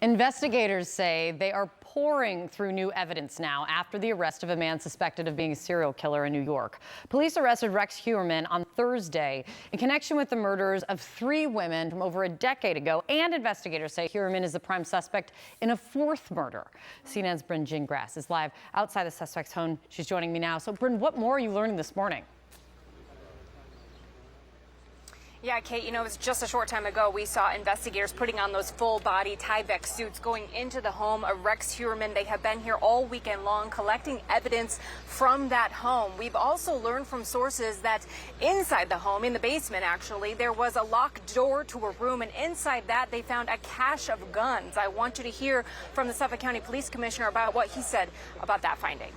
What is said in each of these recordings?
Investigators say they are pouring through new evidence now after the arrest of a man suspected of being a serial killer in New York. Police arrested Rex Heuermann on Thursday in connection with the murders of 3 women from over a decade ago, and investigators say Heuermann is the prime suspect in a 4th murder. CNN's Bryn Gingras is live outside the suspect's home. She's joining me now. So, Bryn, what more are you learning this morning? Yeah, Kate, it was just a short time ago we saw investigators putting on those full-body Tyvek suits going into the home of Rex Heuermann. They have been here all weekend long collecting evidence from that home. We've also learned from sources that inside the home, in the basement actually, there was a locked door to a room, and inside that they found a cache of guns. I want you to hear from the Suffolk County Police Commissioner about what he said about that finding.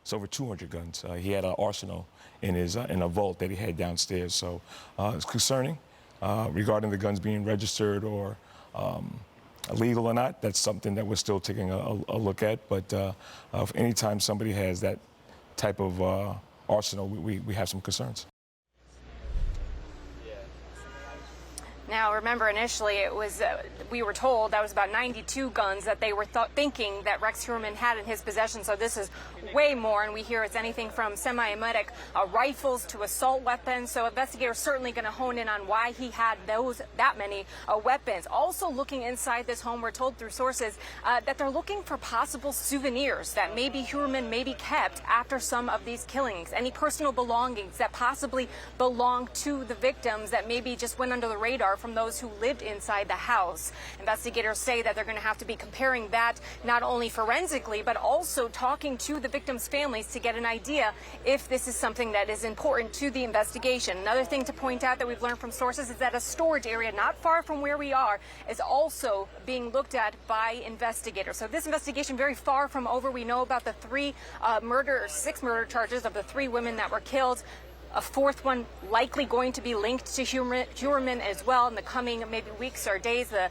It's over 200 guns. He had an arsenal in a vault that he had downstairs. So it's concerning regarding the guns being registered or illegal or not. That's something that we're still taking a look at. But if anytime somebody has that type of arsenal, we have some concerns. Now, remember, initially it was, we were told that was about 92 guns that they were thinking that Rex Heuermann had in his possession. So this is way more, and we hear it's anything from semi-automatic rifles to assault weapons. So investigators certainly going to hone in on why he had that many weapons. Also looking inside this home, we're told through sources that they're looking for possible souvenirs that maybe Heuermann maybe kept after some of these killings. Any personal belongings that possibly belong to the victims that maybe just went under the radar from those who lived inside the house. Investigators say that they're going to have to be comparing that not only forensically, but also talking to the victims' families to get an idea if this is something that is important to the investigation. Another thing to point out that we've learned from sources is that a storage area not far from where we are is also being looked at by investigators. So this investigation very far from over. We know about the 6 murder charges of the 3 women that were killed. A 4th one likely going to be linked to Heuermann as well in the coming maybe weeks or days. The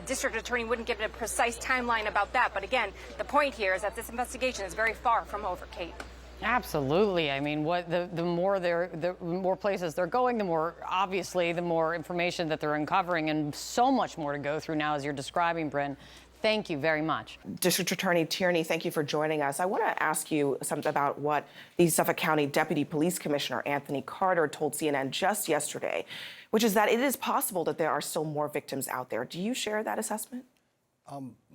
district attorney wouldn't give a precise timeline about that. But again, the point here is that this investigation is very far from over, Kate. Absolutely. I mean, the more places they're going, the more obviously the more information that they're uncovering, and so much more to go through now as you're describing, Bryn. Thank you very much. District Attorney Tierney, thank you for joining us. I want to ask you something about what the Suffolk County Deputy Police Commissioner Anthony Carter told CNN just yesterday, which is that it is possible that there are still more victims out there. Do you share that assessment?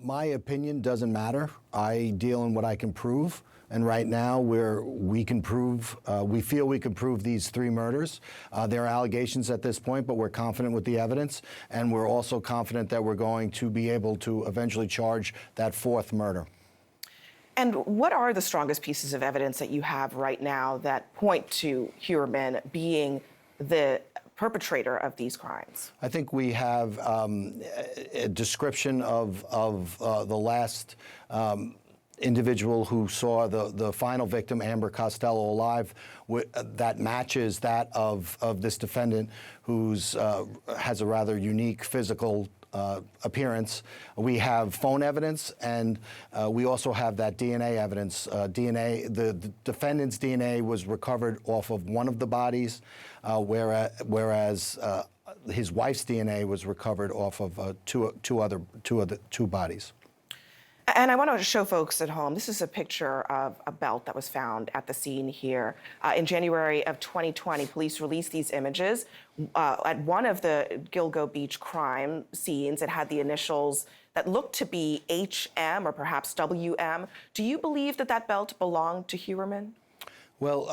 My opinion doesn't matter. I deal in what I can prove. And right now, we feel we can prove these 3 murders. There are allegations at this point, but we're confident with the evidence. And we're also confident that we're going to be able to eventually charge that 4th murder. And what are the strongest pieces of evidence that you have right now that point to Heuermann being the perpetrator of these crimes? I think we have a description of the last individual who saw the final victim, Amber Costello, alive, that matches that of this defendant, who's has a rather unique physical appearance. We have phone evidence, and we also have that DNA evidence. The defendant's DNA was recovered off of one of the bodies, whereas his wife's DNA was recovered off of two bodies. And I want to show folks at home, this is a picture of a belt that was found at the scene here. In January of 2020, police released these images. At one of the Gilgo Beach crime scenes, it had the initials that looked to be HM or perhaps WM. Do you believe that that belt belonged to Heuermann? Well,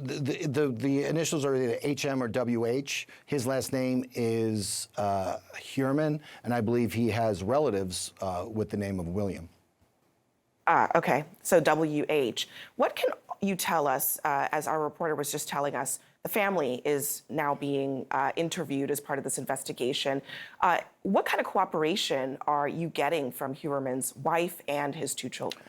the initials are either HM or WH. His last name is Heuermann, and I believe he has relatives with the name of William. Okay, so WH. What can you tell us, as our reporter was just telling us, the family is now being interviewed as part of this investigation. What kind of cooperation are you getting from Heuermann's wife and his 2 children?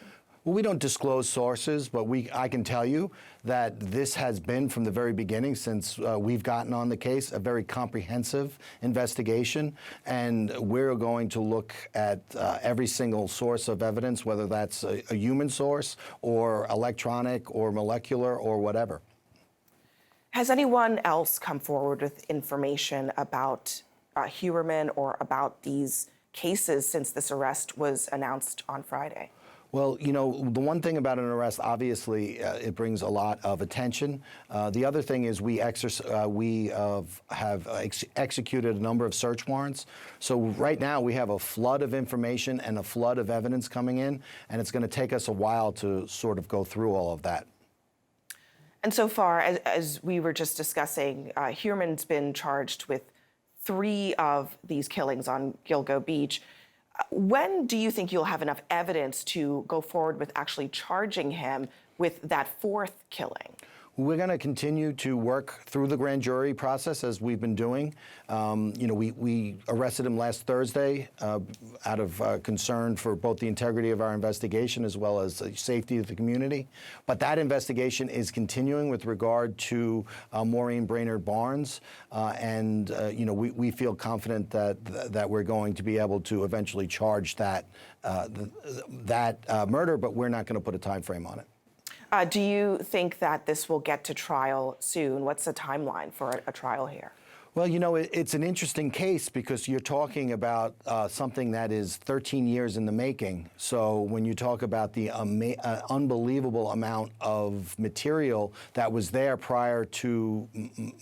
Well, we don't disclose sources, but I can tell you that this has been, from the very beginning, since we've gotten on the case, a very comprehensive investigation. And we're going to look at every single source of evidence, whether that's a human source or electronic or molecular or whatever. Has anyone else come forward with information about Heuermann or about these cases since this arrest was announced on Friday? Well, you know, the one thing about an arrest, obviously, it brings a lot of attention. The other thing is we have executed a number of search warrants. So right now we have a flood of information and a flood of evidence coming in, and it's going to take us a while to sort of go through all of that. And so far, as we were just discussing, Heuermann's been charged with 3 of these killings on Gilgo Beach. When do you think you'll have enough evidence to go forward with actually charging him with that 4th killing? We're going to continue to work through the grand jury process as we've been doing. You know, we arrested him last Thursday out of concern for both the integrity of our investigation as well as the safety of the community. But that investigation is continuing with regard to Maureen Brainerd Barnes. You know, we feel confident that we're going to be able to eventually charge that murder, but we're not going to put a time frame on it. Do you think that this will get to trial soon? What's the timeline for a trial here? Well, you know, it's an interesting case because you're talking about something that is 13 years in the making. So when you talk about the unbelievable amount of material that was there prior to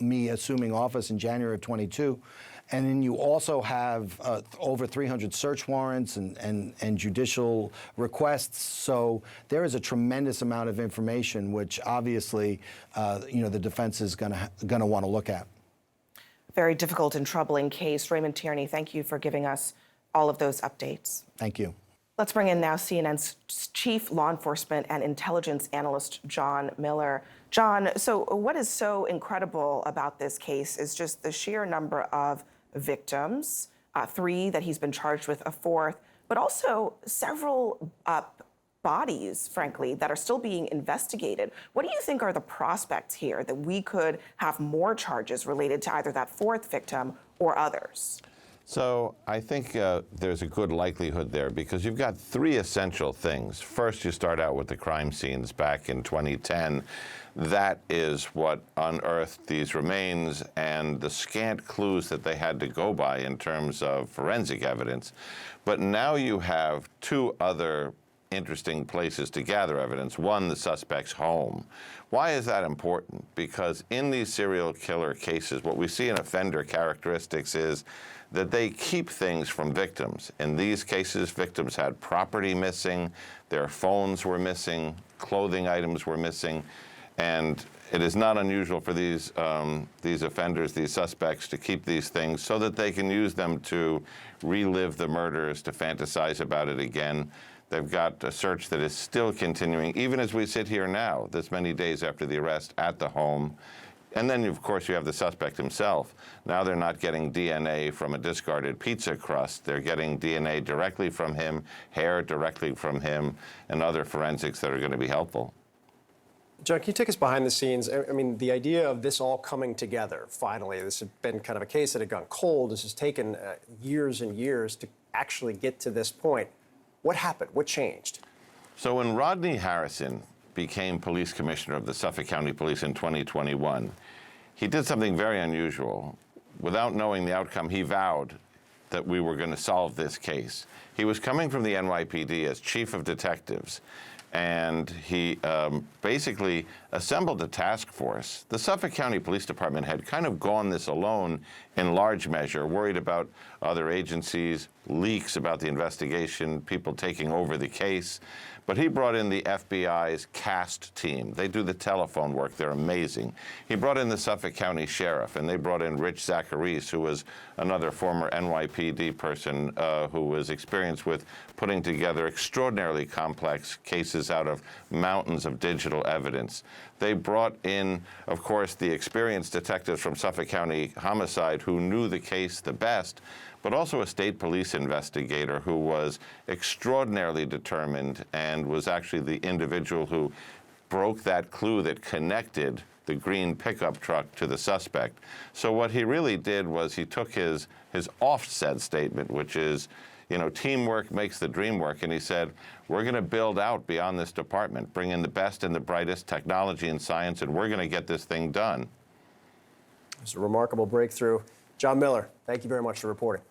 me assuming office in January of 22, and then you also have over 300 search warrants and judicial requests. So there is a tremendous amount of information, which obviously, you know, the defense is going to want to look at. Very difficult and troubling case. Raymond Tierney, thank you for giving us all of those updates. Thank you. Let's bring in now CNN's chief law enforcement and intelligence analyst, John Miller. John, so what is so incredible about this case is just the sheer number of victims, 3 that he's been charged with, a 4th, but also several bodies, frankly, that are still being investigated. What do you think are the prospects here that we could have more charges related to either that 4th victim or others? So I think there's a good likelihood there because you've got 3 essential things. First, you start out with the crime scenes back in 2010. That is what unearthed these remains and the scant clues that they had to go by in terms of forensic evidence. But now you have 2 other interesting places to gather evidence. One, the suspect's home. Why is that important? Because in these serial killer cases, what we see in offender characteristics is that they keep things from victims. In these cases, victims had property missing, their phones were missing, clothing items were missing, and it is not unusual for these offenders, these suspects, to keep these things so that they can use them to relive the murders, to fantasize about it again. They've got a search that is still continuing, even as we sit here now, this many days after the arrest, at the home. And then, of course, you have the suspect himself. Now they're not getting DNA from a discarded pizza crust. They're getting DNA directly from him, hair directly from him, and other forensics that are going to be helpful. John, can you take us behind the scenes? I mean, the idea of this all coming together, finally, this had been kind of a case that had gone cold. This has taken years and years to actually get to this point. What happened? What changed? So when Rodney Harrison became police commissioner of the Suffolk County Police in 2021, he did something very unusual. Without knowing the outcome, he vowed that we were going to solve this case. He was coming from the NYPD as chief of detectives, and he basically assembled a task force. The Suffolk County Police Department had kind of gone this alone in large measure, worried about other agencies, leaks about the investigation, people taking over the case. But he brought in the FBI's CAST team. They do the telephone work. They're amazing. He brought in the Suffolk County Sheriff, and they brought in Rich Zacharies, who was another former NYPD person who was experienced with putting together extraordinarily complex cases out of mountains of digital evidence. They brought in, of course, the experienced detectives from Suffolk County Homicide who knew the case the best, but also a state police investigator who was extraordinarily determined and was actually the individual who broke that clue that connected the green pickup truck to the suspect. So what he really did was he took his oft-said statement, which is, you know, teamwork makes the dream work, and he said, we're going to build out beyond this department, bring in the best and the brightest technology and science, and we're going to get this thing done. It's a remarkable breakthrough. John Miller, thank you very much for reporting.